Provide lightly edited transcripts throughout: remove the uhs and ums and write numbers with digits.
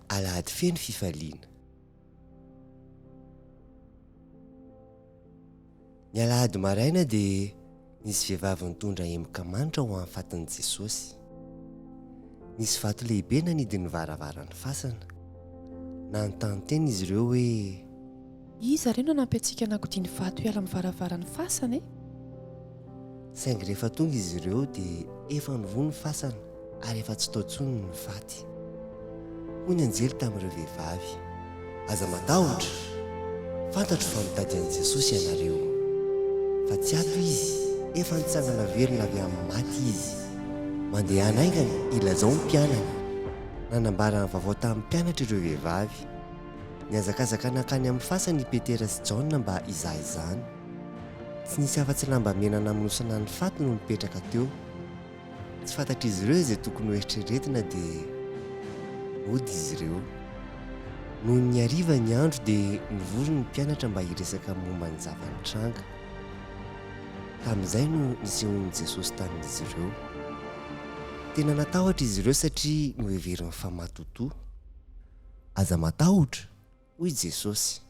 Alahady feno fifaliana. Ny alahady maraina dia nisy vehivavy nitondra emoka manitra ho amin'ny fatin'i Jesosy. Nisy vato lehibe nanidiny varavaran'ny fasana. Nanontany teny izy ireo hoe iza ireo no nampy antsika nagodiny vato hiala amin'ny varavaran'ny fasana e? Saingy rehefa tonga izy ireo dia efa nivoha ny fasana ary efa tsy tao intsony ny faty. Hoy ny anjely tamin'ireo vehivavy, aza matahotra, fantatro fa mitady an'i Jesosy ianareo, fa tsy ato izy, efa nitsangana velona avy amin'ny maty izy. Mandeha haingana ilazao ny mpianany. Nanambara ny vaovao tamin'ny mpianatra ireo vehivavy. Niazakazaka nakany amin'ny fasana i Petera sy Jaona mba izaha izany. Tsy nisy afa-tsy lamba mena namonosana ny faty no nipetraka teo. Tsy fantatr'izy ireo izay tokony ho eritreretina dia mody izy ireo. Noho ny hariva ny andro dia nivory ny mpianatra mba hiresaka momba ny zava-nitranga. Tamin'izay no nisehon'i Jesosy tamin'izy ireo. Tena natahotra izy ireo satria noheveriny fa matotoa. Aza matahotra, hoy Jesosy.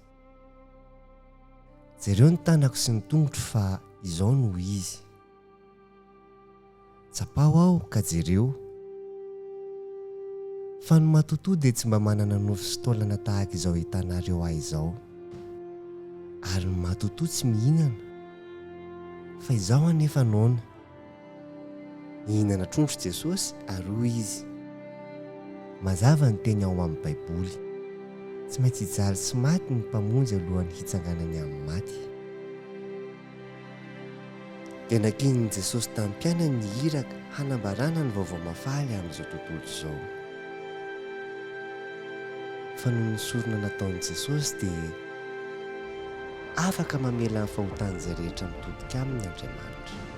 Jereo ny tanako sy ny tongotro fa izao no izy. Tsapaho aho ka jereo. Fa ny matotoa dia tsy mba manana nofo sy taolana tahaka izao hitanareo ahy izao. Ary ny matotoa tsy mihinana, fa izaho anefa noana. Nihinana trondro Jesosy ary hoy izy, mazava ny teny ao amin'ny Baiboly, tsy maintsy hijaly sy maty ny mpamonjy alohan'ny hitsanganan'i amin'ny maty. Dia nankiny Jesosy tamin'ny mpianany nihiraka hanambarana ny vaovao mafaly amin'izao tontolo izao. Fa noho ny sorona nataon'i Jesosy dia afaka mamela ny fahotana izay rehetra mitodika aminy Andriamanitra.